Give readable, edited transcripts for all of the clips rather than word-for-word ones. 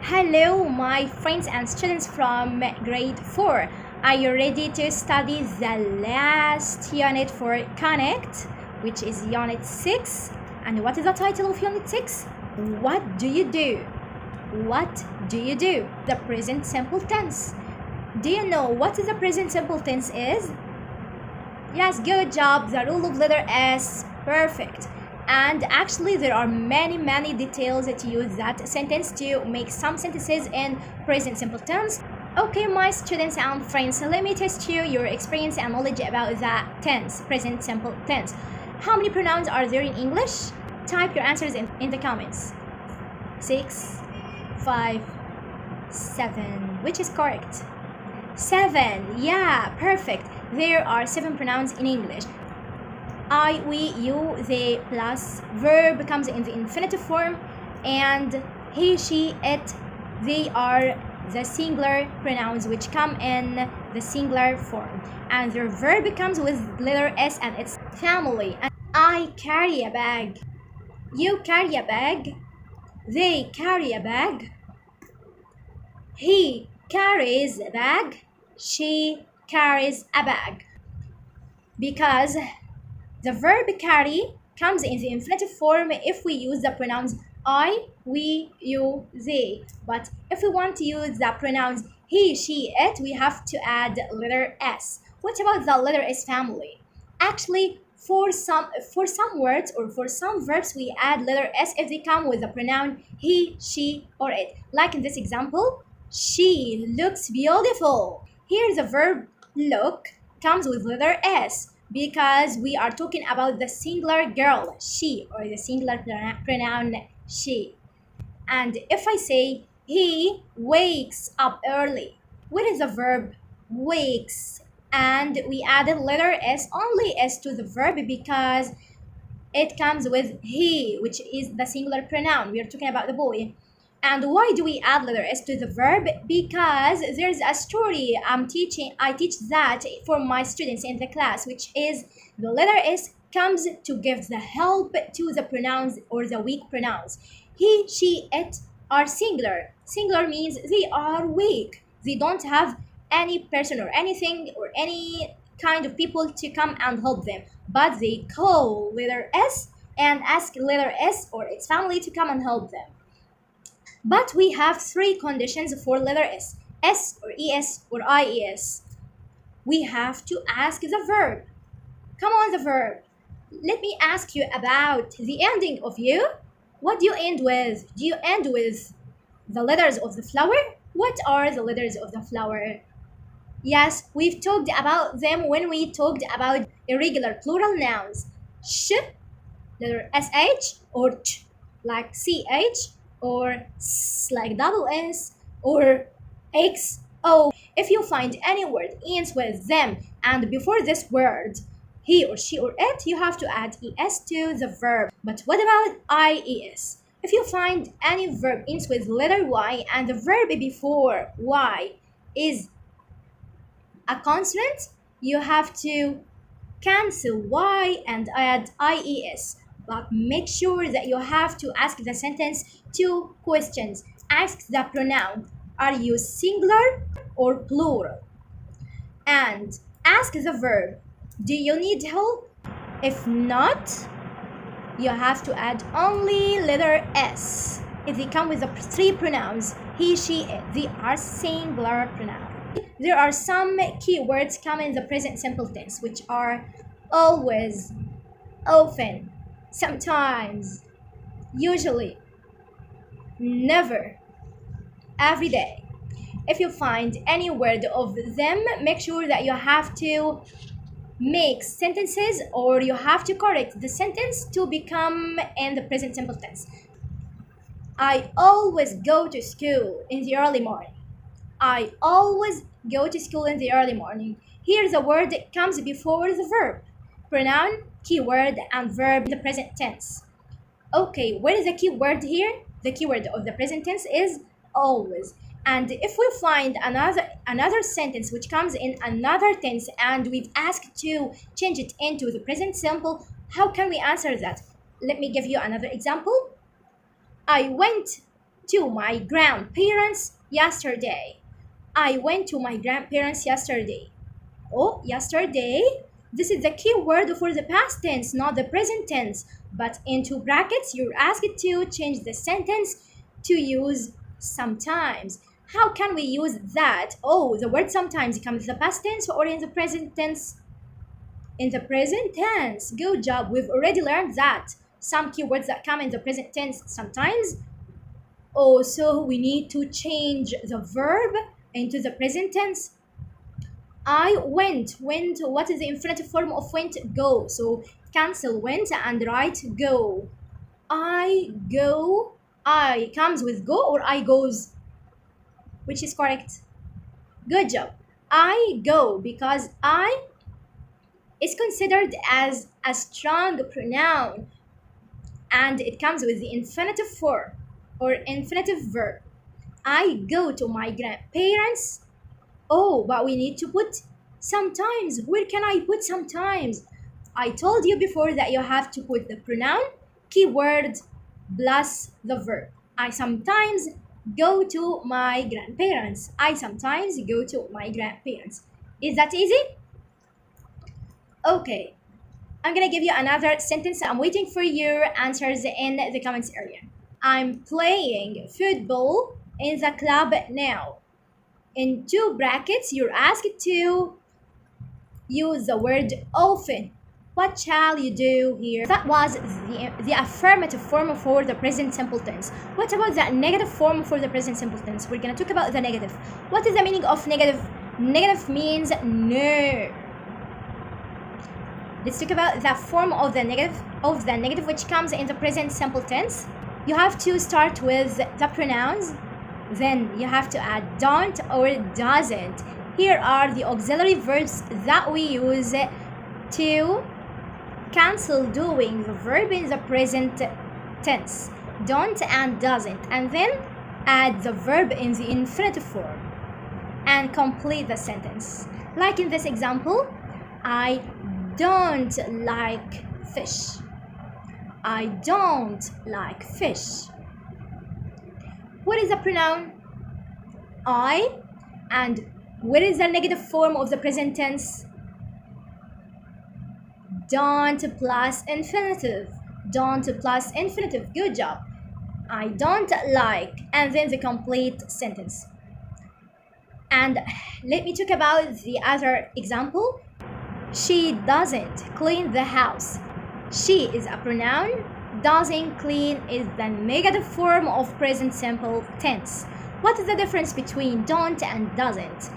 Hello, my friends and students from grade 4. Are you ready to study the last unit for Connect, which is Unit 6? And what is the title of Unit 6? What do you do? What do you do? The present simple tense. Do you know what the present simple tense is? Yes, good job. The rule of letter S. Perfect. And actually there are many details that use that sentence to make some sentences in present simple tense. Okay, my students and friends, let me test your experience and knowledge about the tense, present simple tense. How many pronouns are there in English? Type your answers in the comments. 6, 5, 7. Which is correct? 7. Yeah, perfect. There are 7 pronouns in English. I, we, you, they plus verb comes in the infinitive form, and he, she, it, they are the singular pronouns which come in the singular form, and their verb comes with letter S and its family. And I carry a bag, you carry a bag, they carry a bag, he carries a bag, she carries a bag. Because the verb carry comes in the infinitive form if we use the pronouns I, we, you, they. But if we want to use the pronouns he, she, it, we have to add letter S. What about the letter S family? Actually, for some words or for some verbs, we add letter S if they come with the pronoun he, she, or it. Like in this example, she looks beautiful. Here the verb look comes with letter S, because we are talking about the singular girl, she, or the singular pronoun she. And if I say he wakes up early, what is the verb wakes? And we added letter S, only S to the verb because it comes with he, which is the singular pronoun. We are talking about the boy. And why do we add letter S to the verb? Because there's a story I teach that for my students in the class, which is the letter S comes to give the help to the pronouns or the weak pronouns. He, she, it are singular. Singular means they are weak. They don't have any person or anything or any kind of people to come and help them. But they call letter S and ask letter S or its family to come and help them. But we have 3 conditions for letter S. S or ES or IES. We have to ask the verb. Come on, the verb. Let me ask you about the ending of you. What do you end with? Do you end with the letters of the flower? What are the letters of the flower? Yes, we've talked about them when we talked about irregular plural nouns. Sh, letter SH, or ch, like CH, or S like double S, or XO. If you find any word ends with them and before this word, he or she or it, you have to add ES to the verb. But what about IES? If you find any verb ends with letter Y and the verb before Y is a consonant, you have to cancel Y and add IES. But make sure that you have to ask the sentence 2 questions. Ask the pronoun, are you singular or plural? And ask the verb, do you need help? If not, you have to add only letter S. If they come with the 3 pronouns, he, she, it, they are singular pronouns. There are some key words come in the present simple tense, which are always, often, sometimes, usually, never, every day. If you find any word of them, make sure that you have to make sentences or you have to correct the sentence to become in the present simple tense. I always go to school in the early morning. I always go to school in the early morning. Here the word comes before the verb. Pronoun, keyword, and verb in the present tense. Okay, what is the key word here? The keyword of the present tense is always. And if we find another sentence which comes in another tense and we've asked to change it into the present simple, how can we answer that? Let me give you another example. I went to my grandparents yesterday. I went to my grandparents yesterday. Oh, yesterday. This is the key word for the past tense, not the present tense. But into brackets, you're asked to change the sentence to use sometimes. How can we use that? Oh, the word sometimes comes in the past tense or in the present tense? In the present tense. Good job. We've already learned that. Some keywords that come in the present tense sometimes. Also, we need to change the verb into the present tense. I went. What is the infinitive form of went? Go. So cancel went and write go. I go. I comes with go or I goes? Which is correct? Good job. I go because I is considered as a strong pronoun and it comes with the infinitive form or infinitive verb. I go to my grandparents. Oh, but we need to put sometimes. Where can I put sometimes? I told you before that you have to put the pronoun, keyword, plus the verb. I sometimes go to my grandparents. I sometimes go to my grandparents. Is that easy? Okay. I'm gonna give you another sentence. I'm waiting for your answers in the comments area. I'm playing football in the club now. In two brackets, you're asked to use the word often. What shall you do here? That was the affirmative form for the present simple tense. What about the negative form for the present simple tense? We're going to talk about the negative. What is the meaning of negative? Negative means no. Let's talk about the form of the negative which comes in the present simple tense. You have to start with the pronouns. Then you have to add don't or doesn't. Here are the auxiliary verbs that we use to cancel doing the verb in the present tense. Don't and doesn't. And then add the verb in the infinitive form and complete the sentence. Like in this example, I don't like fish. I don't like fish. What is the pronoun? I. And what is the negative form of the present tense? Don't plus infinitive. Don't plus infinitive. Good job. I don't like. And then the complete sentence. And let me talk about the other example. She doesn't clean the house. She is a pronoun. Doesn't clean is the negative form of present simple tense. What is the difference between don't and doesn't?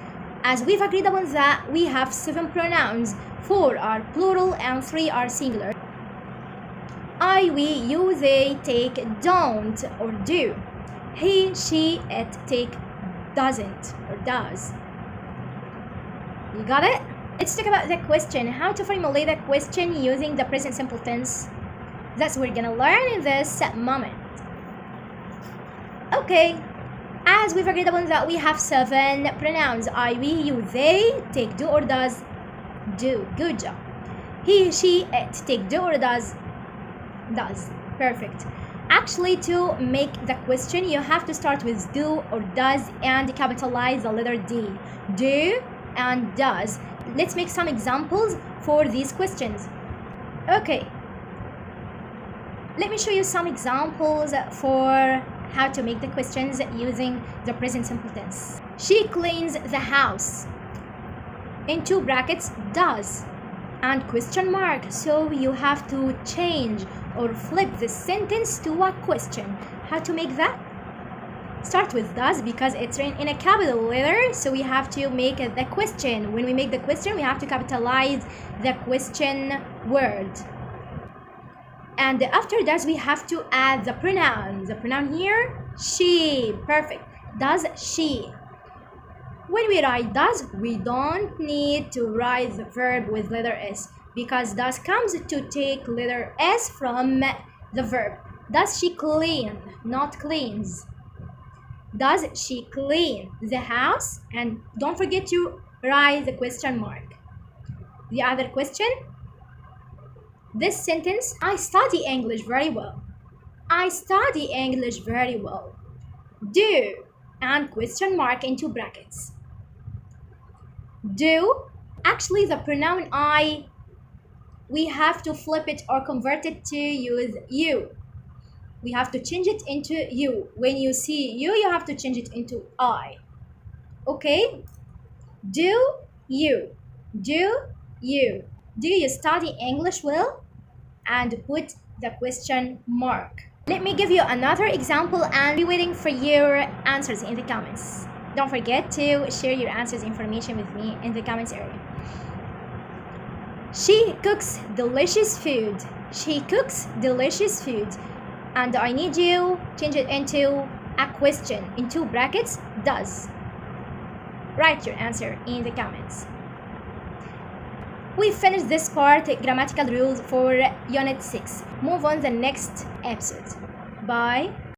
As we've agreed upon that, we have 7 pronouns. 4 are plural and 3 are singular. I, we, you, they take don't or do. He, she, it take doesn't or does. You got it? Let's talk about the question. How to formulate a question using the present simple tense. That's what we're gonna learn in this moment. Okay, as we've agreed upon that, we have 7 pronouns. I, we, you, they take do or does. Do. Good job. He, she, it take do or does. Does. Perfect. Actually, to make the question, you have to start with do or does and capitalize the letter D. Do and does. Let's make some examples for these questions. Okay. Let me show you some examples for how to make the questions using the present simple tense. She cleans the house. In 2 brackets, does and question mark. So you have to change or flip the sentence to a question. How to make that? Start with does because it's written in a capital letter, so we have to make the question. When we make the question, we have to capitalize the question word. And after does, we have to add the pronoun. The pronoun here, she. Perfect. Does she. When we write does, we don't need to write the verb with letter S because does comes to take letter S from the verb. Does she clean? Not cleans. Does she clean the house? And don't forget to write the question mark. The other question. This sentence, I study English very well. I study English very well. do, and question mark into brackets. Do, actually the pronoun I, we have to flip it or convert it to use you. We have to change it into you. When you see you, you have to change it into I. Okay? Do you? Do you? Do you study English well? And put the question mark. Let me give you another example and be waiting for your answers in the comments. Don't forget to share your answers information with me in the comments area. She cooks delicious food. She cooks delicious food. And I need you change it into a question, into brackets, does. Write your answer in the comments. We finished this part, grammatical rules for Unit 6. Move on the next episode. Bye.